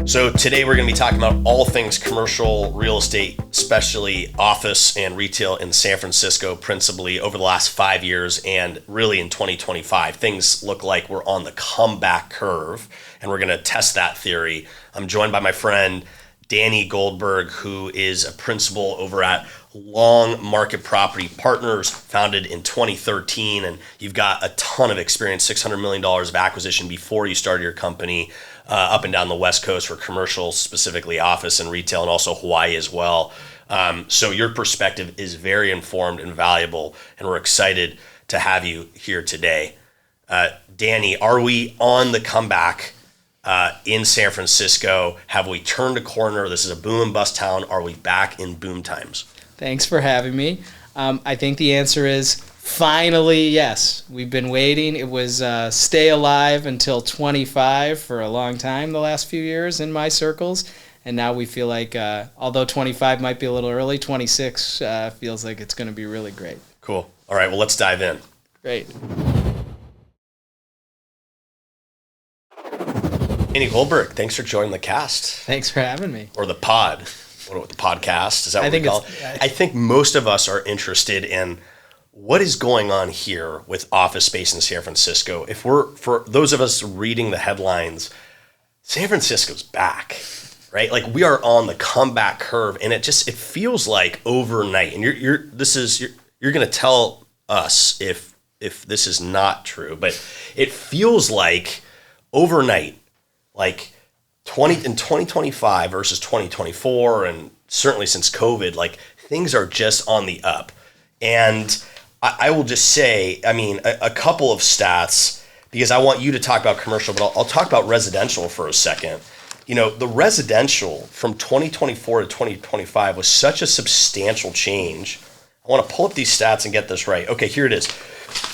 So today we're going to be talking about all things commercial real estate, especially office and retail in San Francisco, principally over the last 5 years and really in 2025. Things look like we're on the comeback curve, and we're going to test that theory. I'm joined by my friend Danny Goldberg, who is a principal over at Long Market Property Partners, founded in 2013, and you've got a ton of experience, $600 million of acquisition before you started your company, up and down the West Coast for commercial, specifically office and retail, and also Hawaii as well. So your perspective is very informed and valuable, and we're excited to have you here today. Danny, are we on the comeback in San Francisco? Have we turned a corner? This is a boom and bust town. Are we back in boom times? Thanks for having me. I think the answer is finally yes. We've been waiting. It was stay alive until 25 for a long time the last few years in my circles. And now we feel like, although 25 might be a little early, 26 feels like it's going to be really great. Cool. All right, well, let's dive in. Great. Danny Goldberg, thanks for joining the cast. Thanks for having me. Or the pod. What the podcast? Is that what we call it? I think most of us are interested in what is going on here with office space in San Francisco. For those of us reading the headlines, San Francisco's back, right? Like we are on the comeback curve, and it feels like overnight. And you're going to tell us if this is not true, but it feels like overnight, like in 2025 versus 2024, and certainly since COVID, like things are just on the up. And I will just say, I mean, a couple of stats, because I want you to talk about commercial, but I'll talk about residential for a second. You know, the residential from 2024 to 2025 was such a substantial change. I want to pull up these stats and get this right. Okay, here it is.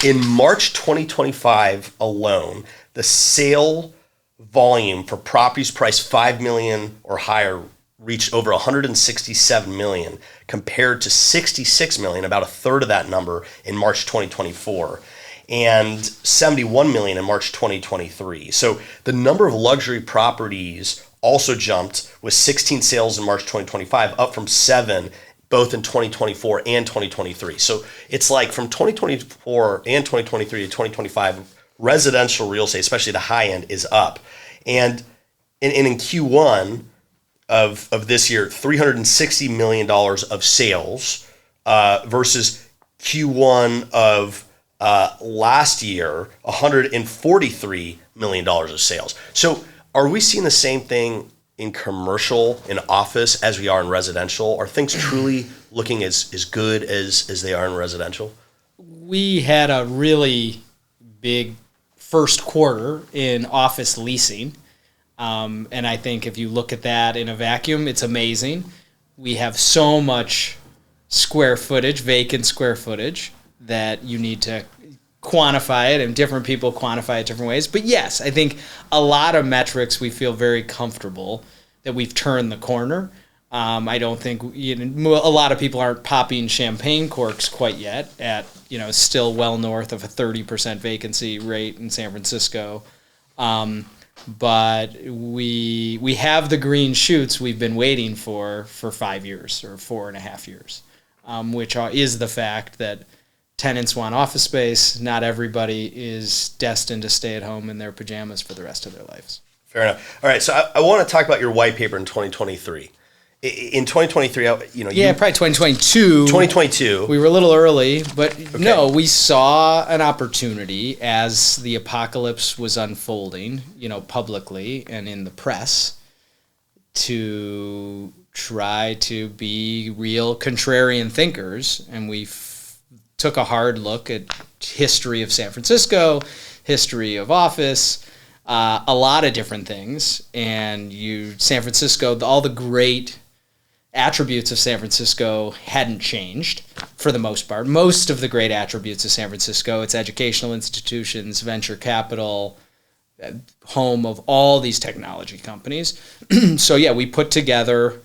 In March 2025 alone, the sale volume for properties priced $5 million or higher reached over 167 million compared to 66 million, about a third of that number in March 2024, and 71 million in March 2023. So the number of luxury properties also jumped with 16 sales in March 2025, up from 7 both in 2024 and 2023. So it's like from 2024 and 2023 to 2025, residential real estate, especially the high end, is up. And in Q1 of this year, $360 million of sales versus Q1 of last year, $143 million of sales. So are we seeing the same thing in commercial, in office, as we are in residential? Are things truly looking as good as they are in residential? We had a really big first quarter in office leasing. And I think if you look at that in a vacuum, it's amazing. We have so much square footage, vacant square footage, that you need to quantify it, and different people quantify it different ways. But yes, I think a lot of metrics we feel very comfortable that we've turned the corner. I don't think a lot of people aren't popping champagne corks quite yet at, still well north of a 30% vacancy rate in San Francisco. But we have the green shoots we've been waiting for 5 years or 4.5 years, which is the fact that tenants want office space. Not everybody is destined to stay at home in their pajamas for the rest of their lives. Fair enough. All right, so I want to talk about your white paper in 2023. In 2023, probably 2022. 2022. We were a little early, but okay. No, we saw an opportunity as the apocalypse was unfolding, publicly and in the press, to try to be real contrarian thinkers, and we took a hard look at history of San Francisco, history of office, a lot of different things, and San Francisco, all the great attributes of San Francisco hadn't changed for the most part. Most of the great attributes of San Francisco, its educational institutions, venture capital, home of all these technology companies. So yeah, we put together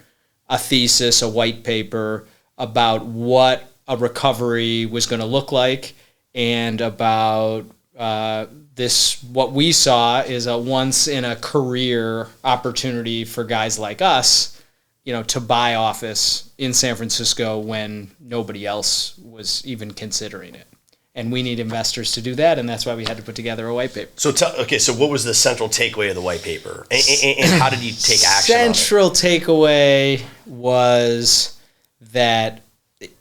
a thesis, a white paper about what a recovery was going to look like, and about what we saw is a once in a career opportunity for guys like us, to buy office in San Francisco when nobody else was even considering it. And we need investors to do that, and that's why we had to put together a white paper. So what was the central takeaway of the white paper? And how did you take action Central takeaway was that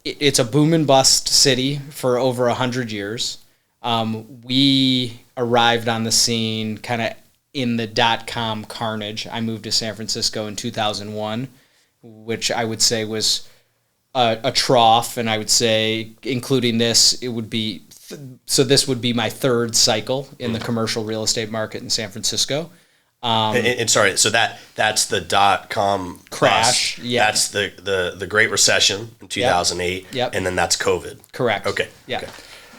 it's a boom and bust city for over 100 years. We arrived on the scene kind of in the .com carnage. I moved to San Francisco in 2001, which I would say was a trough, and I would say, including this, it would be this would be my third cycle in the commercial real estate market in San Francisco. And sorry, so that's the .com crash. Bust. Yeah, that's the Great Recession in 2008. Yep. And then that's COVID. Correct. Okay. Yeah. Okay.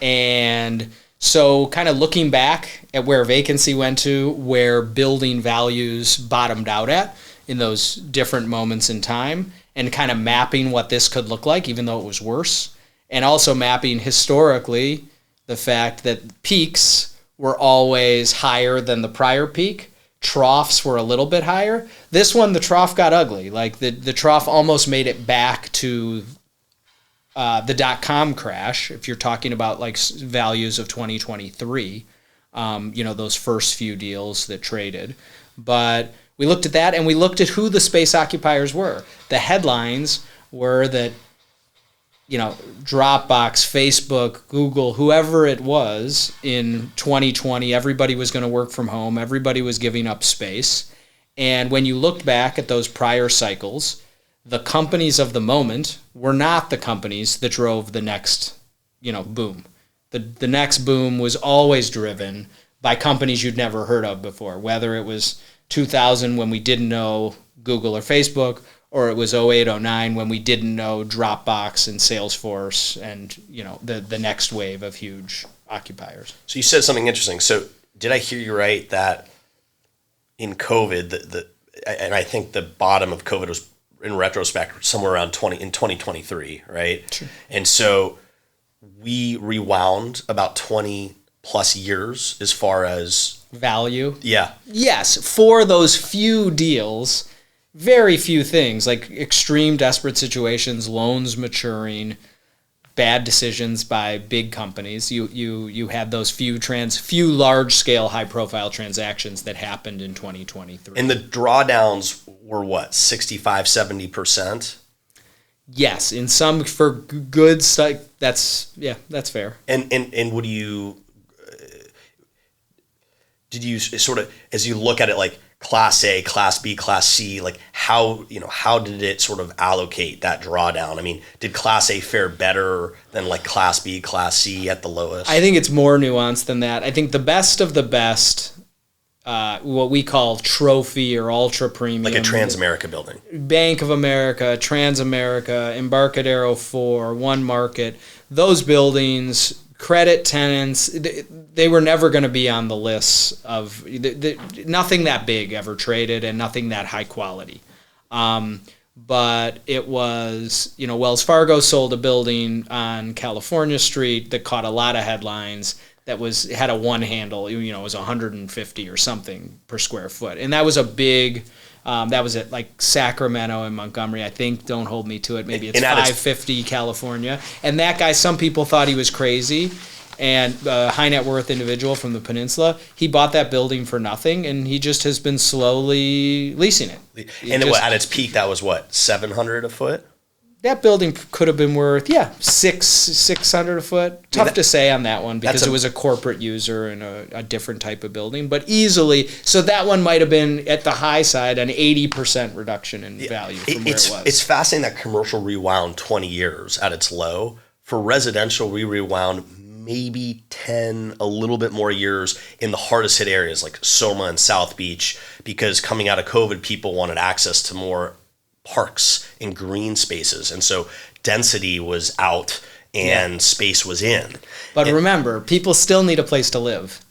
And so, kind of looking back at where vacancy went to, where building values bottomed out at in those different moments in time, and kind of mapping what this could look like, even though it was worse, and also mapping historically the fact that peaks were always higher than the prior peak. Troughs were a little bit higher. This one, the trough got ugly. Like the trough almost made it back to the .com crash. If you're talking about like values of 2023, those first few deals that traded. But we looked at that, and we looked at who the space occupiers were. The headlines were that, Dropbox, Facebook, Google, whoever it was in 2020, everybody was going to work from home. Everybody was giving up space. And when you looked back at those prior cycles, the companies of the moment were not the companies that drove the next, boom. The next boom was always driven by companies you'd never heard of before, whether it was 2000 when we didn't know Google or Facebook, or it was 08, 09 when we didn't know Dropbox and Salesforce and, the next wave of huge occupiers. So you said something interesting. So did I hear you right that in COVID, and I think the bottom of COVID was, in retrospect, somewhere around 2023, right? Sure. And so we rewound about 20 plus years as far as value. Yeah. Yes, for those few deals, very few things like extreme desperate situations, loans maturing, bad decisions by big companies. You had those few large scale, high profile transactions that happened in 2023. And the drawdowns were what, 65, 70%? Yes, in some for good stuff. That's fair. And would you did you sort of, as you look at it, like Class A, Class B, Class C, like how did it sort of allocate that drawdown? I mean, did Class A fare better than like Class B, Class C at the lowest? I think it's more nuanced than that. I think the best of the best, what we call trophy or ultra premium. Like a Transamerica building. Bank of America, Transamerica, Embarcadero 4, One Market, those buildings, credit tenants, they were never going to be on the list of nothing that big ever traded and nothing that high quality. But it was, Wells Fargo sold a building on California Street that caught a lot of headlines that had a one handle, it was 150 or something per square foot. And that was a big, that was at like Sacramento and Montgomery, I think. Don't hold me to it. Maybe it's 550 California. And that guy, some people thought he was crazy. And a high net worth individual from the peninsula, he bought that building for nothing, and he just has been slowly leasing it. And at its peak, that was what, $700 a foot? That building could have been worth, $600 a foot. Tough to say on that one because it was a corporate user and a different type of building, but easily. So that one might have been at the high side an 80% reduction in value from where it was. It's fascinating that commercial rewound 20 years at its low. For residential, we rewound maybe 10, a little bit more years in the hardest hit areas like Soma and South Beach, because coming out of COVID, people wanted access to more parks and green spaces. And so density was out and space was in. But remember, people still need a place to live.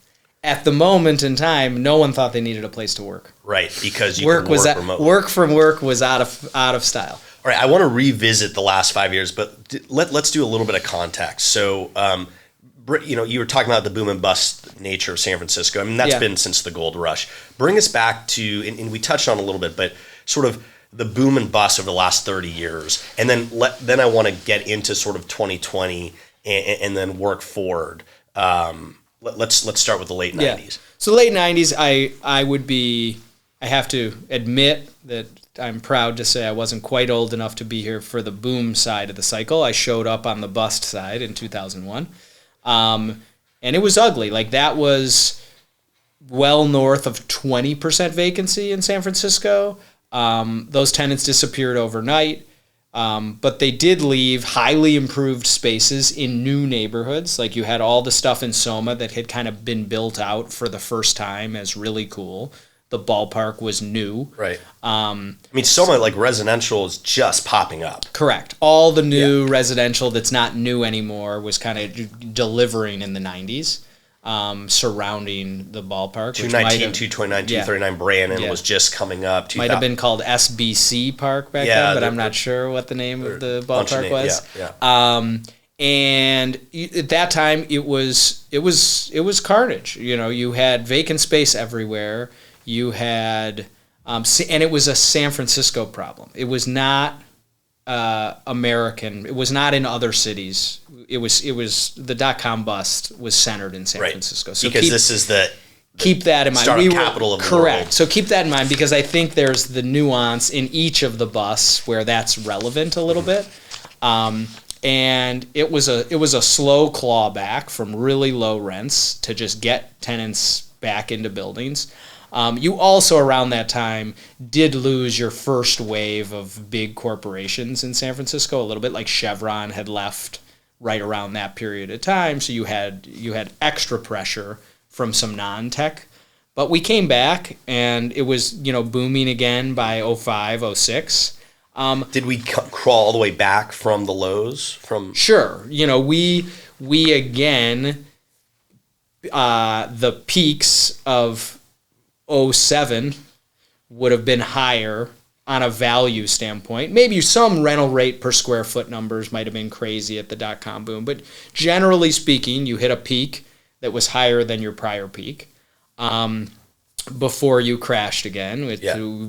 At the moment in time, no one thought they needed a place to work. Right, because you can work remotely. Work from work was out of style. All right, I want to revisit the last 5 years, but let's do a little bit of context. So, you were talking about the boom and bust nature of San Francisco. I mean, that's been since the gold rush. Bring us back to, and we touched on it a little bit, but sort of the boom and bust over the last 30 years. And then I want to get into sort of 2020 and then work forward. Let's start with the late 90s. So late 90s, I have to admit that I'm proud to say I wasn't quite old enough to be here for the boom side of the cycle. I showed up on the bust side in 2001. And it was ugly. Like, that was well north of 20% vacancy in San Francisco. Those tenants disappeared overnight. But they did leave highly improved spaces in new neighborhoods. Like, you had all the stuff in Soma that had kind of been built out for the first time as really cool. The ballpark was new. Right. I mean, Soma, like, residential is just popping up. Correct. All the new residential that's not new anymore was kind of delivering in the 90s, surrounding the ballpark. 219, 229, 239 Brannan was just coming up. Might have been called SBC Park back then, but I'm not sure what the name of the ballpark was. And at that time, it was carnage. You know, you had vacant space everywhere. You had, and it was a San Francisco problem. It was not American. It was not in other cities. It was the .com bust was centered in San Francisco. So because this is the keep that in mind. Startup capital of the world. Correct. So keep that in mind, because I think there's the nuance in each of the busts where that's relevant a little bit. And it was a slow clawback from really low rents to just get tenants back into buildings. You also, around that time, did lose your first wave of big corporations in San Francisco a little bit. Like Chevron had left right around that period of time, so you had extra pressure from some non-tech. But we came back, and it was booming again by 05, 06. Did we crawl all the way back from the lows? Sure. We again, the peaks of 07 would have been higher on a value standpoint. Maybe some rental rate per square foot numbers might have been crazy at the .com boom, but generally speaking, you hit a peak that was higher than your prior peak before you crashed again, which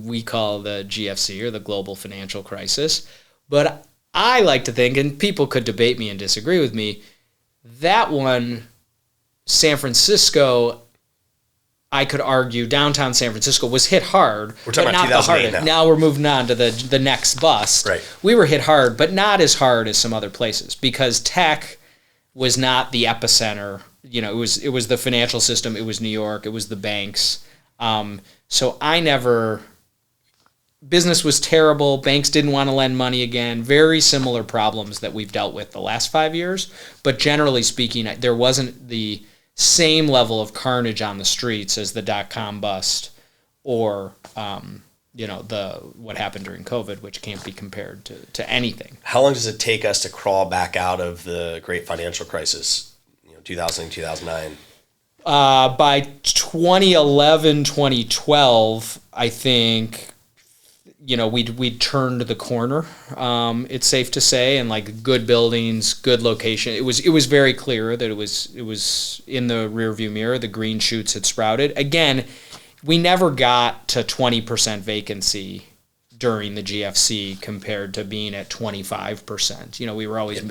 we call the GFC, or the global financial crisis. But I like to think, and people could debate me and disagree with me, that one, San Francisco, I could argue downtown San Francisco was hit hard. We're talking about 2008 now. We're moving on to the next bust. Right. We were hit hard, but not as hard as some other places, because tech was not the epicenter. It was the financial system. It was New York. It was the banks. So business was terrible. Banks didn't want to lend money again. Very similar problems that we've dealt with the last 5 years. But generally speaking, there wasn't the same level of carnage on the streets as the .com bust, or what happened during COVID, which can't be compared to anything. How long does it take us to crawl back out of the great financial crisis, 2000, 2009? By 2011, 2012, I think we'd turned the corner. It's safe to say, and like good buildings, good location. It was very clear that it was in the rearview mirror. The green shoots had sprouted. Again, we never got to 20% vacancy during the GFC compared to being at 25%. We were always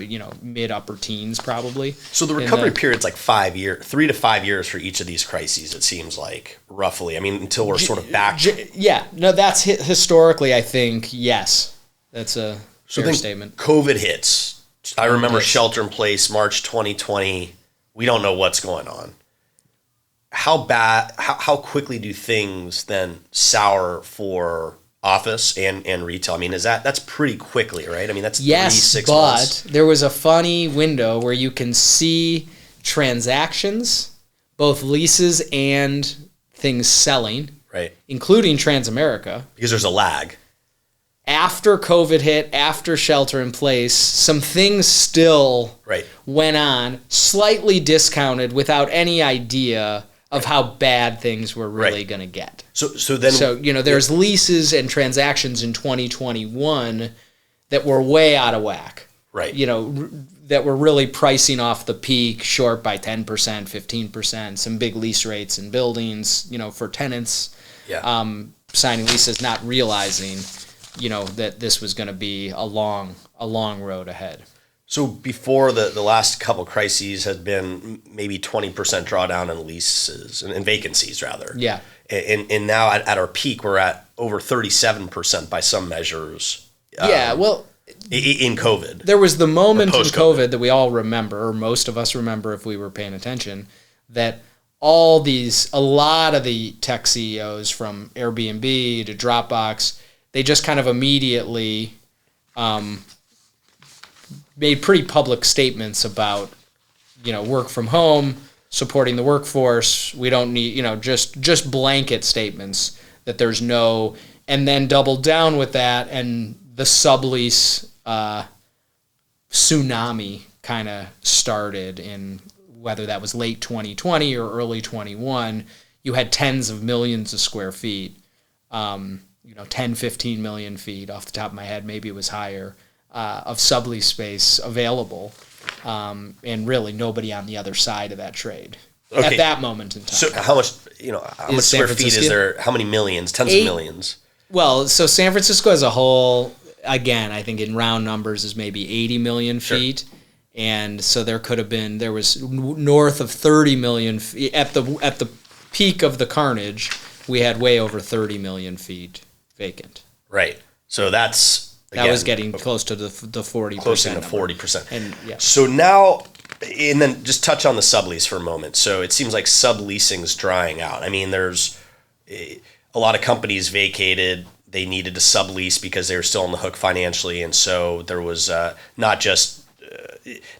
mid upper teens probably. So the recovery period's like 5 years, 3 to 5 years for each of these crises. It seems like, roughly. I mean, until we're sort of back. That's historically, I think, yes, that's a fair statement. COVID hits. I remember shelter in place, March 2020. We don't know what's going on. How quickly do things then sour for office and retail? I mean, that's pretty quickly, right? I mean, that's 3-6 months. But there was a funny window where you can see transactions, both leases and things selling, right, including Transamerica. Because there's a lag. After COVID hit, after shelter in place, some things still went on, slightly discounted, without any idea of how bad things were really going to get. So there's leases and transactions in 2021 that were way out of whack. Right. that were really pricing off the peak, short by 10%, 15%, some big lease rates in buildings, for tenants, signing leases, not realizing, that this was going to be a long road ahead. So before the last couple crises had been maybe 20% drawdown in leases and vacancies rather. Yeah. And now at our peak, we're at over 37% by some measures. In COVID. There was the moment in COVID that we all remember, or most of us remember if we were paying attention, that a lot of the tech CEOs from Airbnb to Dropbox, they just kind of immediately made pretty public statements about, work from home, supporting the workforce. We don't need, just blanket statements that there's no, and then doubled down with that, and the sublease tsunami kind of started in whether that was late 2020 or early 21. You had tens of millions of square feet, 10, 15 million feet off the top of my head, maybe it was higher, of sublease space available, and really nobody on the other side of that trade at that moment in time. So how much square feet is there? How many millions? Tens of millions. Well, so San Francisco as a whole, again, I think in round numbers is maybe 80 million feet. Sure. And so there was north of 30 million feet. At the peak of the carnage, we had way over 30 million feet vacant. Right. So that was getting close to the 40%. Close to 40%. And So now, and then just touch on the sublease for a moment. So it seems like subleasing is drying out. I mean, there's a lot of companies vacated. They needed to sublease because they were still on the hook financially, and so there was not just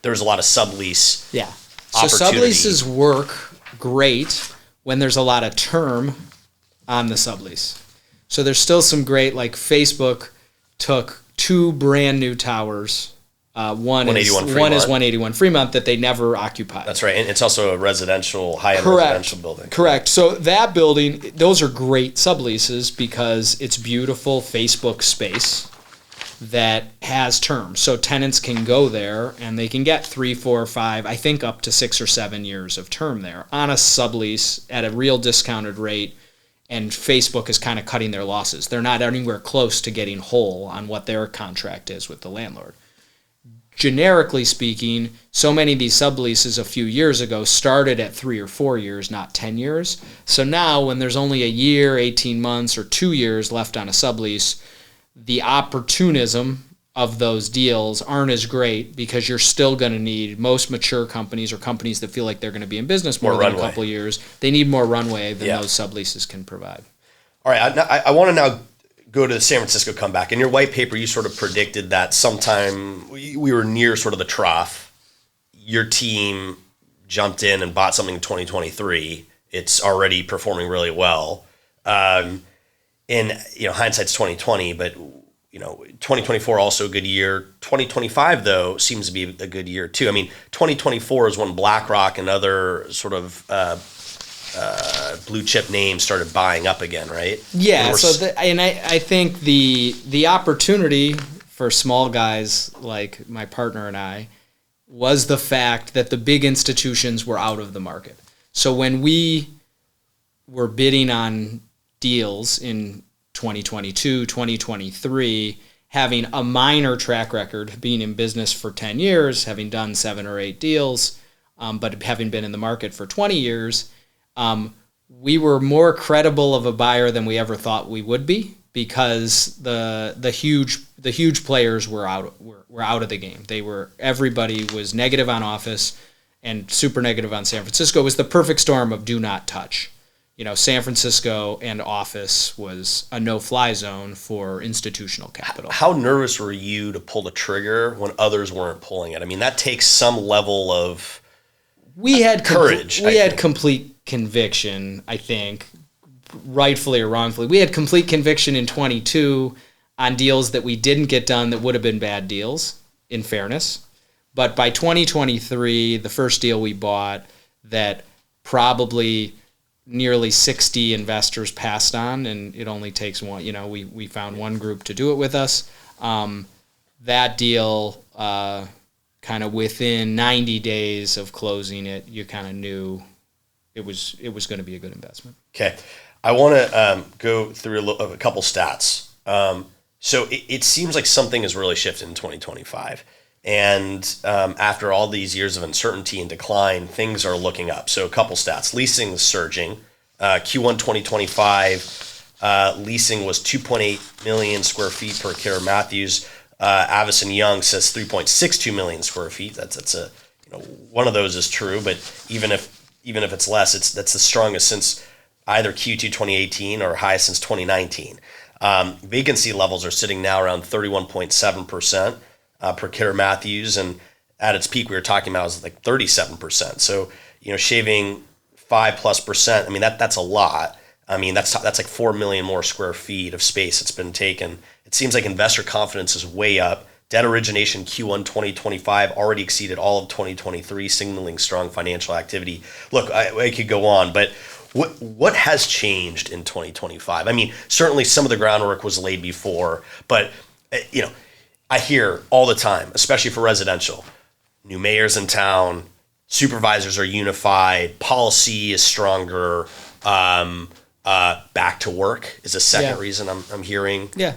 there was a lot of sublease. Yeah. So subleases work great when there's a lot of term on the sublease. So there's still some great, like Facebook took 2 brand new towers. One is 181 Fremont that they never occupied. That's right, and it's also a high-end residential building. Correct. So that building, those are great subleases because it's beautiful Facebook space that has term. So tenants can go there and they can get 3, 4, 5, I think up to 6 or 7 years of term there on a sublease at a real discounted rate. And Facebook is kind of cutting their losses. They're not anywhere close to getting whole on what their contract is with the landlord. Generically speaking, so many of these subleases a few years ago started at 3 or 4 years, not 10 years. So now when there's only a year, 18 months, or 2 years left on a sublease, the opportunism of those deals aren't as great because you're still going to need, most mature companies or companies that feel like they're going to be in business more than a couple of years, they need more runway than those subleases can provide. All right, I want to now go to the San Francisco comeback. In your white paper, you sort of predicted that sometime we were near sort of the trough. Your team jumped in and bought something in 2023. It's already performing really well. And hindsight's 2020, but 2024 also a good year. 2025 though seems to be a good year too. I mean, 2024 is when BlackRock and other sort of blue chip names started buying up again, right? Yeah. I think the opportunity for small guys like my partner and I was the fact that the big institutions were out of the market. So when we were bidding on deals in 2022, 2023, having a minor track record, being in business for 10 years, having done 7 or 8 deals, but having been in the market for 20 years, we were more credible of a buyer than we ever thought we would be because the huge players were out of the game. Everybody was negative on office and super negative on San Francisco. It was the perfect storm of do not touch. San Francisco and office was a no-fly zone for institutional capital. How nervous were you to pull the trigger when others weren't pulling it? I mean, that takes some level of courage. We had complete conviction, I think, rightfully or wrongfully. We had complete conviction in 22 on deals that we didn't get done that would have been bad deals, in fairness. But by 2023, the first deal we bought that probably nearly 60 investors passed on, and it only takes one. We found one group to do it with us. That deal kind of within 90 days of closing it, you kind of knew it was going to be a good investment. Okay. I want to go through a couple stats. So it seems like something has really shifted in 2025. And after all these years of uncertainty and decline, things are looking up. So a couple stats. Leasing is surging. Q1 2025, leasing was 2.8 million square feet per Kerr Matthews. Avison Young says 3.62 million square feet. That's a one of those is true, but even if it's less, that's the strongest since either Q2 2018 or highest since 2019. Vacancy levels are sitting now around 31.7% per Kerr Matthews, and at its peak we were talking about was like 37%. So shaving 5+%. I mean that's a lot. I mean that's like 4 million more square feet of space that's been taken. It seems like investor confidence is way up. Debt origination Q1 2025 already exceeded all of 2023, signaling strong financial activity. Look, I could go on, but what has changed in 2025? I mean, certainly some of the groundwork was laid before, but I hear all the time, especially for residential, new mayors in town, supervisors are unified, policy is stronger. Back to work is a second reason I'm hearing. Yeah.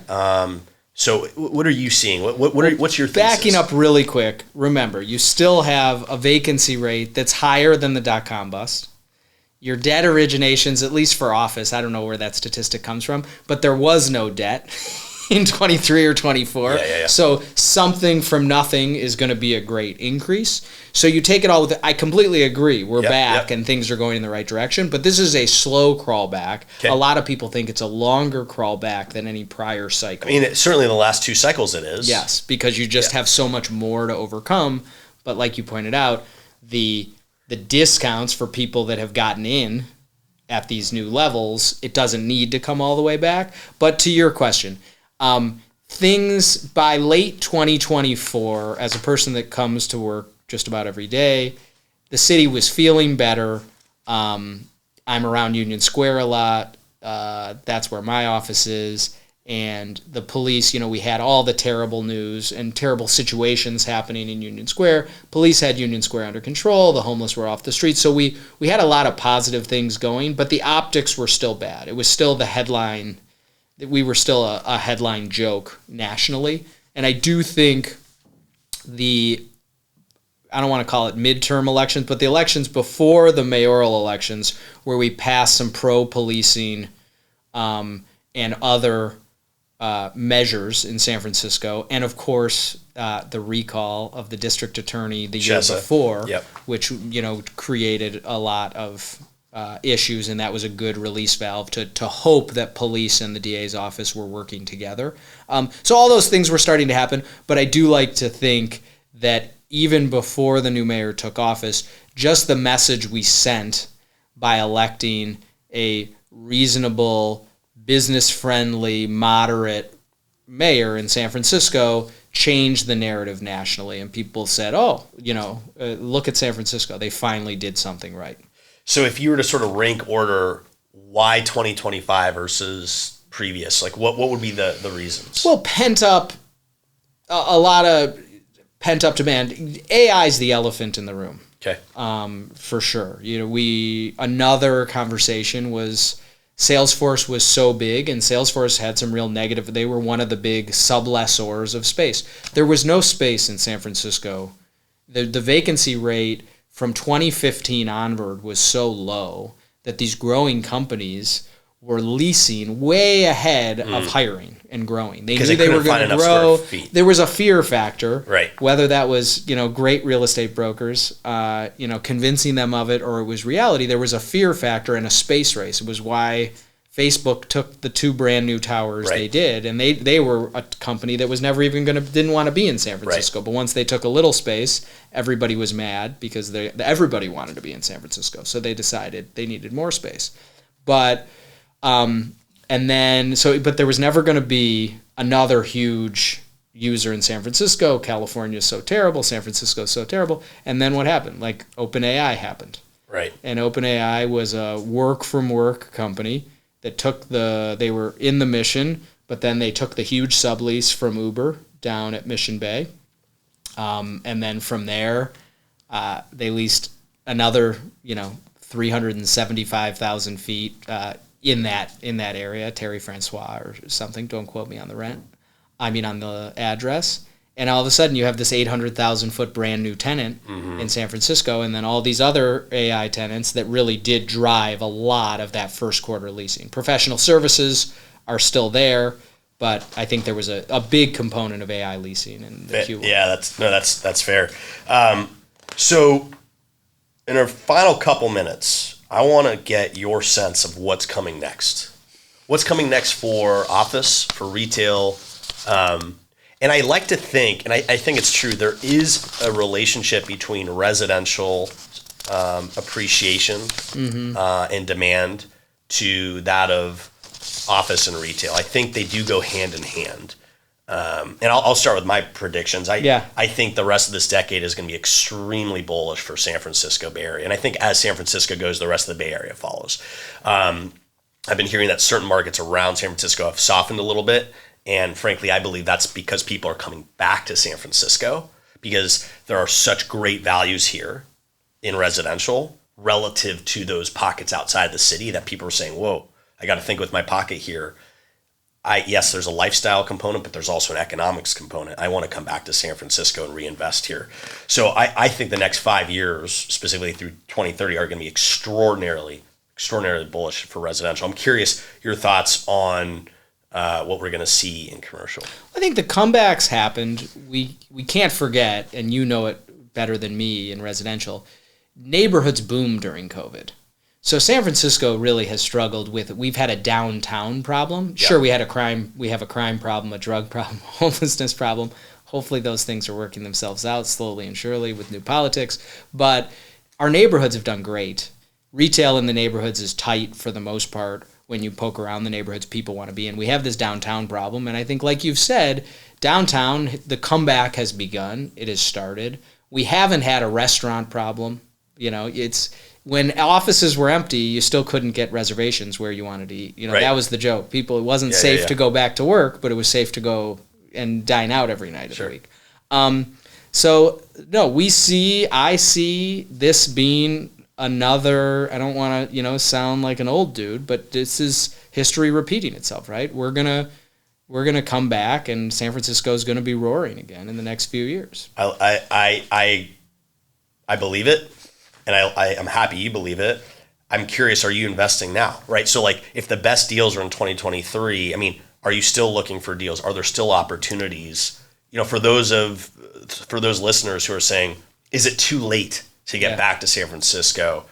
So what are you seeing? What's your thesis? Backing up really quick, remember, you still have a vacancy rate that's higher than the dot-com bust. Your debt originations, at least for office, I don't know where that statistic comes from, but there was no debt in 23 or 24. Yeah. So something from nothing is going to be a great increase. So you take it all with I completely agree. We're back and things are going in the right direction, but this is a slow crawl back. Okay. A lot of people think it's a longer crawl back than any prior cycle. I mean, certainly in the last two cycles it is. Yes, because you just have so much more to overcome. But like you pointed out, the discounts for people that have gotten in at these new levels, it doesn't need to come all the way back. But to your question, things by late 2024, as a person that comes to work just about every day, the city was feeling better. I'm around Union Square a lot. That's where my office is. And the police, we had all the terrible news and terrible situations happening in Union Square. Police had Union Square under control. The homeless were off the streets. So we had a lot of positive things going, but the optics were still bad. It was still the headline. We were still a headline joke nationally. And I do think I don't want to call it midterm elections, but the elections before the mayoral elections where we passed some pro-policing and other measures in San Francisco, and of course the recall of the district attorney the year before, which created a lot of issues, and that was a good release valve to hope that police and the DA's office were working together. So all those things were starting to happen, but I do like to think that even before the new mayor took office, just the message we sent by electing a reasonable, business-friendly, moderate mayor in San Francisco changed the narrative nationally, and people said, look at San Francisco. They finally did something right. So if you were to sort of rank order why 2025 versus previous, like what would be the reasons? Well, a lot of pent-up demand. AI is the elephant in the room. Okay. For sure. Another conversation was Salesforce was so big, and Salesforce had some real negative. They were one of the big sublessors of space. There was no space in San Francisco. The vacancy rate from 2015 onward was so low that these growing companies were leasing way ahead of hiring and growing. They knew they were going to grow. There was a fear factor, right? Whether that was great real estate brokers, convincing them of it, or it was reality. There was a fear factor and a space race. It was why Facebook took the 2 brand new towers they did, and they were a company that was never even didn't want to be in San Francisco. Right. But once they took a little space, everybody was mad because everybody wanted to be in San Francisco. So they decided they needed more space, but. But there was never going to be another huge user in San Francisco. California is so terrible. San Francisco is so terrible. And then what happened? Like OpenAI happened. Right. And OpenAI was a work from work company that they were in the Mission, but then they took the huge sublease from Uber down at Mission Bay. And then from there, they leased another, 375,000 feet in that area, Terry Francois or something. Don't quote me on on the address. And all of a sudden, you have this 800,000 foot brand new tenant in San Francisco, and then all these other AI tenants that really did drive a lot of that first quarter leasing. Professional services are still there, but I think there was a big component of AI leasing in the Q1. Yeah, that's fair. So, in our final couple minutes, I want to get your sense of what's coming next. What's coming next for office, for retail? And I like to think, and I think it's true, there is a relationship between residential appreciation and demand to that of office and retail. I think they do go hand in hand. And I'll start with my predictions. I think the rest of this decade is going to be extremely bullish for San Francisco Bay Area. And I think as San Francisco goes, the rest of the Bay Area follows. I've been hearing that certain markets around San Francisco have softened a little bit. And frankly, I believe that's because people are coming back to San Francisco because there are such great values here in residential relative to those pockets outside the city that people are saying, whoa, I got to think with my pocket here. Yes, there's a lifestyle component, but there's also an economics component. I want to come back to San Francisco and reinvest here. So I think the next 5 years, specifically through 2030, are going to be extraordinarily bullish for residential. I'm curious your thoughts on what we're going to see in commercial. I think the comebacks happened. We can't forget, and you know it better than me in residential, neighborhoods boomed during COVID. So San Francisco really has struggled with, we've had a downtown problem. Yeah. Sure, we have a crime problem, a drug problem, homelessness problem. Hopefully those things are working themselves out slowly and surely with new politics. But our neighborhoods have done great. Retail in the neighborhoods is tight for the most part. When you poke around the neighborhoods people want to be in. We have this downtown problem, and I think, like you've said, downtown, the comeback has begun. It has started. We haven't had a restaurant problem. It's when offices were empty, you still couldn't get reservations where you wanted to eat. Right. That was the joke. It wasn't safe to go back to work, but it was safe to go and dine out every night of the week. So, no, I see this being another, I don't want to, sound like an old dude, but this is history repeating itself, right? We're gonna come back, and San Francisco is gonna be roaring again in the next few years. I believe it, and I'm happy you believe it. I'm curious, are you investing now, right? So, like, if the best deals are in 2023, are you still looking for deals? Are there still opportunities? For those listeners who are saying, is it too late to get back to San Francisco?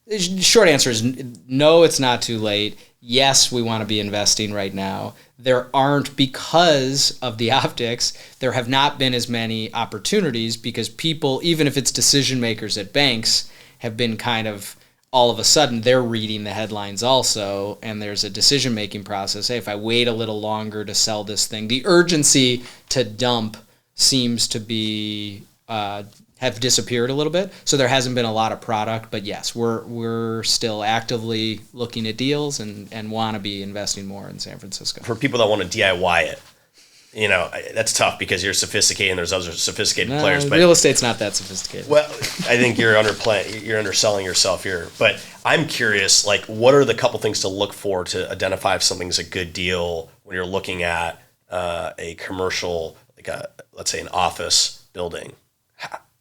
The short answer is no, it's not too late. Yes, we want to be investing right now. There aren't, because of the optics, there have not been as many opportunities because people, even if it's decision makers at banks, have been kind of, all of a sudden, they're reading the headlines also, and there's a decision-making process. Hey, if I wait a little longer to sell this thing, the urgency to dump seems to be have disappeared a little bit. So there hasn't been a lot of product, but yes, we're still actively looking at deals and want to be investing more in San Francisco. For people that want to DIY it, that's tough because you're sophisticated and there's other sophisticated players. But real estate's not that sophisticated. Well, I think you're underselling yourself here. But I'm curious, like, what are the couple things to look for to identify if something's a good deal when you're looking at a commercial, let's say an office building?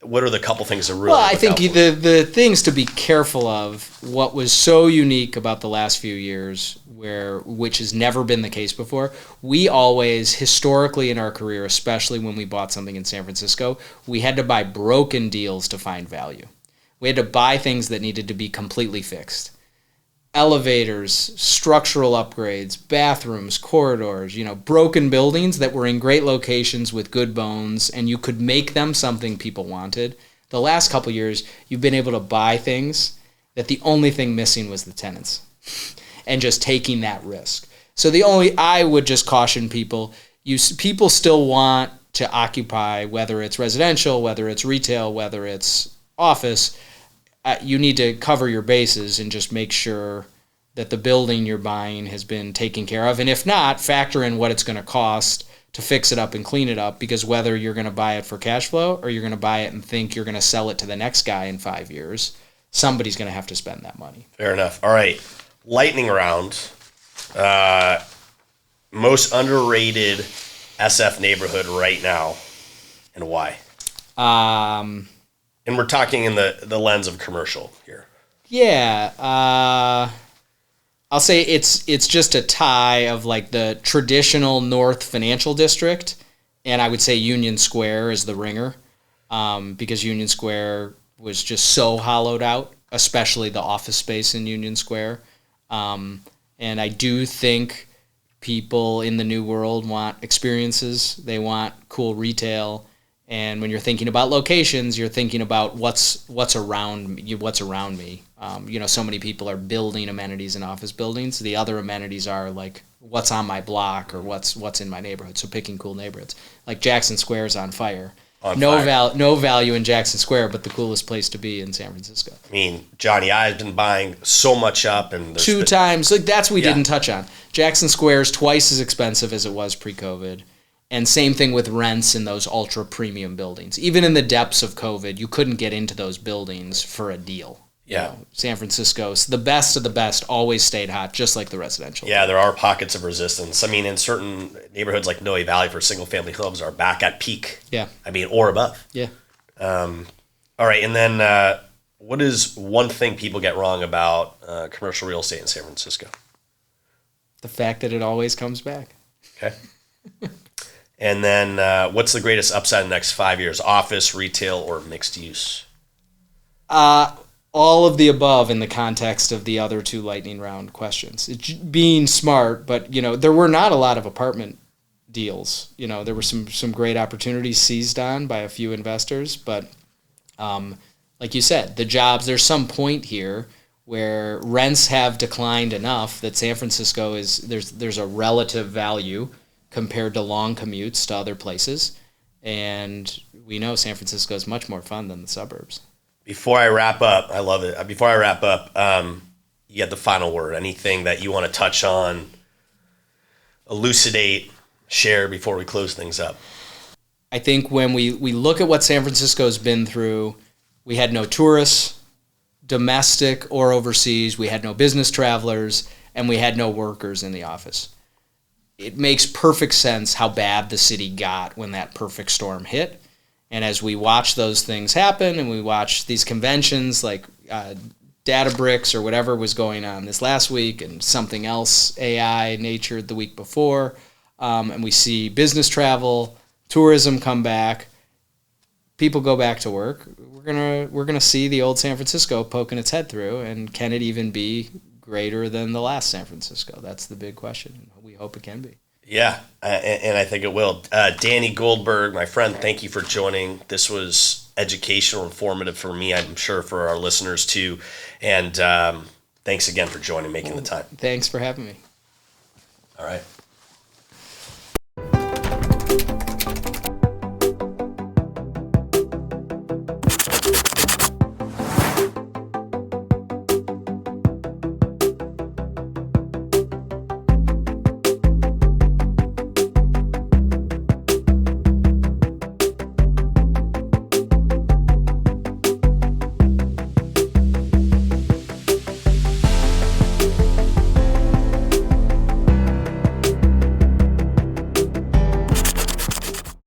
What are the couple things to really I think the things to be careful of, what was so unique about the last few years, which has never been the case before, we always, historically in our career, especially when we bought something in San Francisco, we had to buy broken deals to find value. We had to buy things that needed to be completely fixed. Elevators, structural upgrades, bathrooms, corridors, broken buildings that were in great locations with good bones, and you could make them something people wanted. The last couple years, you've been able to buy things that the only thing missing was the tenants, and just taking that risk. So I would just caution people, people still want to occupy, whether it's residential, whether it's retail, whether it's office. You need to cover your bases and just make sure that the building you're buying has been taken care of. And if not, factor in what it's going to cost to fix it up and clean it up, because whether you're going to buy it for cash flow or you're going to buy it and think you're going to sell it to the next guy in 5 years, somebody's going to have to spend that money. Fair enough. All right. Lightning round. Most underrated SF neighborhood right now, and why? And we're talking in the lens of commercial here. Yeah. I'll say it's just a tie of like the traditional North Financial District, and I would say Union Square is the ringer, because Union Square was just so hollowed out, especially the office space in Union Square. And I do think people in the new world want experiences. They want cool retail. And when you're thinking about locations, you're thinking about what's around me. So many people are building amenities in office buildings. The other amenities are like what's on my block or what's in my neighborhood. So picking cool neighborhoods. Like Jackson Square is on fire. No value in Jackson Square, but the coolest place to be in San Francisco. I mean, Johnny I's been buying so much up, and two times. Like that's what we didn't touch on. Jackson Square is twice as expensive as it was pre-COVID. And same thing with rents in those ultra premium buildings. Even in the depths of COVID, you couldn't get into those buildings for a deal. Yeah. San Francisco's the best of the best, always stayed hot, just like the residential. Yeah, there are pockets of resistance. I mean, in certain neighborhoods like Noe Valley for single-family homes are back at peak. Yeah. I mean, or above. Yeah. All right, and then what is one thing people get wrong about commercial real estate in San Francisco? The fact that it always comes back. Okay. And then what's the greatest upside in the next 5 years? Office, retail, or mixed use? All of the above in the context of the other two lightning round questions. It's being smart, but there were not a lot of apartment deals. There were some great opportunities seized on by a few investors, but like you said, the jobs, there's some point here where rents have declined enough that San Francisco there's a relative value compared to long commutes to other places. And we know San Francisco is much more fun than the suburbs. Before I wrap up, I love it. Before I wrap up, you get the final word. Anything that you want to touch on, elucidate, share before we close things up? I think when we look at what San Francisco's been through, we had no tourists, domestic or overseas. We had no business travelers, and we had no workers in the office. It makes perfect sense how bad the city got when that perfect storm hit. And as we watch those things happen and we watch these conventions like Databricks or whatever was going on this last week and something else, AI natured the week before, and we see business travel, tourism come back, people go back to work, we're gonna see the old San Francisco poking its head through, and can it even be greater than the last San Francisco? That's the big question. We hope it can be. Yeah, and I think it will. Danny Goldberg, my friend, thank you for joining. This was educational, informative for me, I'm sure for our listeners too. And thanks again for joining, making the time. Thanks for having me. All right.